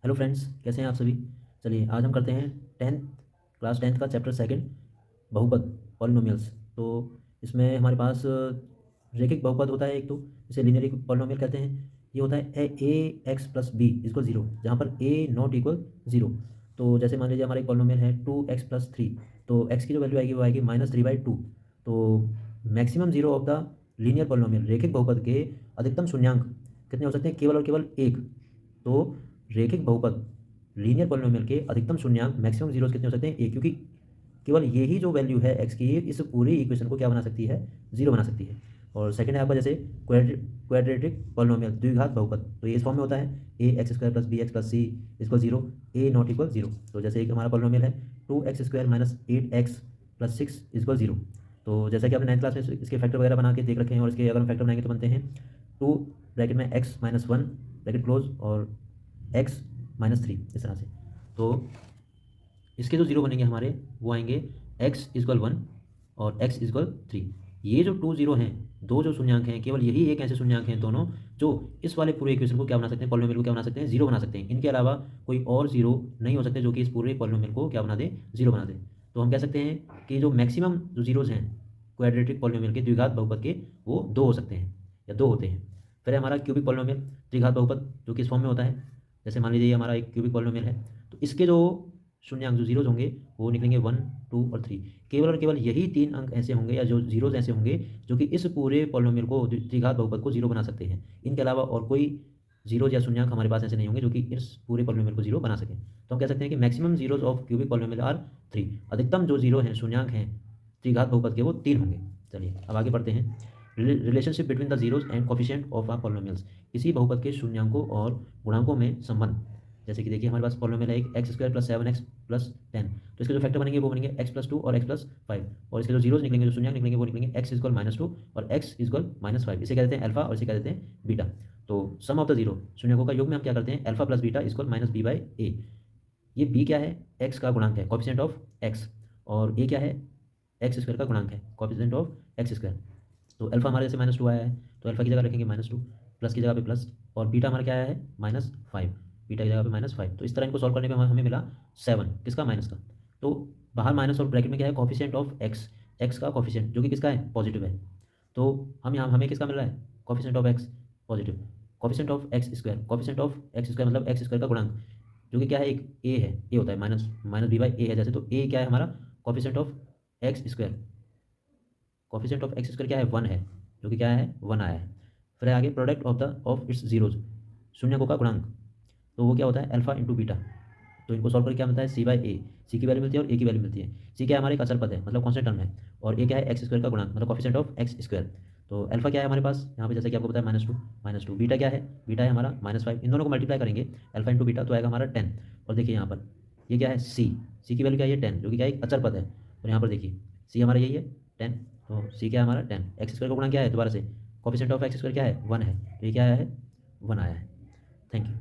Hello friends, कैसे हैं आप सभी। चलिए आज हम करते हैं टेंथ क्लास टेंथ का चैप्टर सेकंड, बहुपद पॉलिनोमियल्स। तो इसमें हमारे पास रैखिक बहुपद होता है एक, तो इसे लीनियर पॉलिनोमियल कहते हैं। ये होता है a x plus b equal zero, जहाँ पर ए नॉट इक्वल जीरो। तो जैसे मान लीजिए हमारा एक पॉलिनोमियल है 2x+3, तो x की जो वैल्यू आएगी वो आएगी -3/2। तो maximum zero of the linear polynomial, रैखिक बहुपद के अधिकतम शून्यांक कितने हो सकते हैं? केवल और केवल एक। तो रैखिक बहुपद लीनियर पॉलिनोमियल के अधिकतम शून्यांक मैक्सिमम जीरोस कितने हो सकते हैं? एक, क्योंकि केवल यही जो वैल्यू है एक्स की इस पूरी इक्वेशन को क्या बना सकती है? जीरो बना सकती है। और सेकंड है आपका जैसे क्वाड्रेटिक पॉलिनोमियल, द्विघात बहुपद, तो ये इस फॉर्म में होता है ax² + bx + c equal zero, a not equal zero. तो जैसे एक हमारा पॉलिनोमियल है 2x² - 8x + 6 इक्वल जीरो। तो जैसा कि आपने 9th क्लास में इसके फैक्टर वगैरह बना के देख रखे हैं, और इसके अगर हम फैक्टर बनाएंगे तो बनते हैं 2 ब्रैकेट में x - 1 ब्रैकेट क्लोज और x - 3 इस तरह से। तो इसके जो जीरो बनेंगे हमारे वो आएंगे x इक्वल 1 और x इक्वल 3। ये जो 2 जीरो हैं, दो जो शून्यांक हैं, केवल यही एक ऐसे शून्यांक हैं दोनों जो इस वाले पूरे इक्वेशन को क्या बना सकते हैं? पॉलिनोमियल को क्या बना सकते हैं? जीरो बना सकते हैं। इनके अलावा कोई और जीरो नहीं हो सकते जो कि इस पूरे पॉलिनोमियल को क्या बना दे? जीरो बना दे। तो हम कह सकते हैं कि जो मैक्सिमम जो जीरोज हैं क्वाड्रेटिक पॉलिनोमियल के, द्विघात बहुपद के, वो दो हो सकते हैं या दो होते हैं। फिर हमारा क्यूबिक पॉलिनोमियल, त्रिघात बहुपद, जो कि इस फॉर्म में होता है। जैसे मान लीजिए ये हमारा एक क्यूबिक पॉलिनोमियल है, तो इसके जो शून्य अंक जो जीरोज होंगे वो निकलेंगे 1, 2 और 3। केवल और केवल यही तीन अंक ऐसे होंगे या जो जीरोज ऐसे होंगे जो कि इस पूरे पॉलिनोमियल को, द्विघात बहुपद को, जीरो बना सकते हैं। इनके अलावा और कोई जीरोज या शून्यंक हमारे पास ऐसे नहीं होंगे जो कि इस पूरे पॉलिनोमियल को जीरो बना सकें। तो हम कह सकते हैं कि maximum zeros of cubic polynomial are 3। अधिकतम जो जीरो हैं, शून्यंक हैं त्रिघात बहुपद के, वो 3 होंगे। चलिए अब आगे बढ़ते हैं। Relationship between the zeros and coefficient of are polynomials, इसी बहुपद के शून्यंकों और गुणांकों में संबंध। जैसे कि देखिए हमारे पास पॉलिनोमियल है एक x² + 7x + 10, तो इसके जो फैक्टर बनेंगे वो बनेंगे x+2 और x+5, और इसके जो जीरोज निकलेंगे, जो शून्यंक निकलेंगे, वो निकलेंगे x इक्वल -2 और x इक्वल -5। इसे कहते हैं अल्फा और इसे कहते हैं बीटा। तो सम ऑफ द जीरो, शून्यकों का योग में हम क्या करते हैं? Alpha plus beta equal -b/a। ये b क्या है? x का गुणांक है, कोएफिशिएंट ऑफ x। और a क्या है? x² का गुणांक है, कोएफिशिएंट ऑफ x²। तो अल्फा हमारे जैसे -2 आया है, तो अल्फा की जगह रखेंगे -2, प्लस की जगह पे प्लस, और बीटा हमारा क्या आया है? -5। बीटा की जगह पे -5। तो इस तरह इनको सॉल्व करने पे हमें मिला 7, किसका? माइनस का। तो बाहर माइनस और ब्रैकेट में क्या है? कोफिशिएंट ऑफ एक्स, एक्स का कोफिशिएंट जो कि किसका है? पॉजिटिव है। तो हम यहाँ हमें किसका मिल रहा है? Coefficient of x positive. Coefficient of x², coefficient of x² मतलब x² का गुणांक, जो कि क्या है? एक ए है, ए होता है, -b/a है जैसे। तो ए क्या है हमारा? Coefficient of x²। Coefficient of x² क्या है? 1 है, जो कि क्या है? 1 आया है। फिर है आगे प्रोडक्ट ऑफ इट्स जीरोज, शून्यकों का गुणांक, तो वो क्या होता है? Alpha into beta. तो इनको सॉल्व करके क्या मिलता है? c/a। सी की वैल्यू मिलती है और ए की वैल्यू मिलती है। सी क्या है? हमारे एक अचर पद है, मतलब कॉन्स्टेंट टर्म है। और ए क्या है? x² का गुणांक, मतलब कोफिशिएंट ऑफ x²। तो अल्फा क्या है हमारे पास यहाँ पे? जैसे कि आपको पता है -2। बीटा क्या है? बीटा है हमारा -5। इन दोनों को मल्टीप्लाई करेंगे, अल्फा इंटू बीटा, तो आएगा हमारा 10। और देखिए यहाँ पर ये क्या है? सी की वैल्यू क्या है? ये 10, जो कि क्या है? एक अचर पद है। और यहाँ पर देखिए सी हमारा यही है, 10। तो सी क्या है हमारा? 10। x² का गुणांक क्या है? दोबारा से कोफिशिएंट ऑफ x² क्या है? 1 है, तो ये क्या आया है? 1 आया है। Thank you.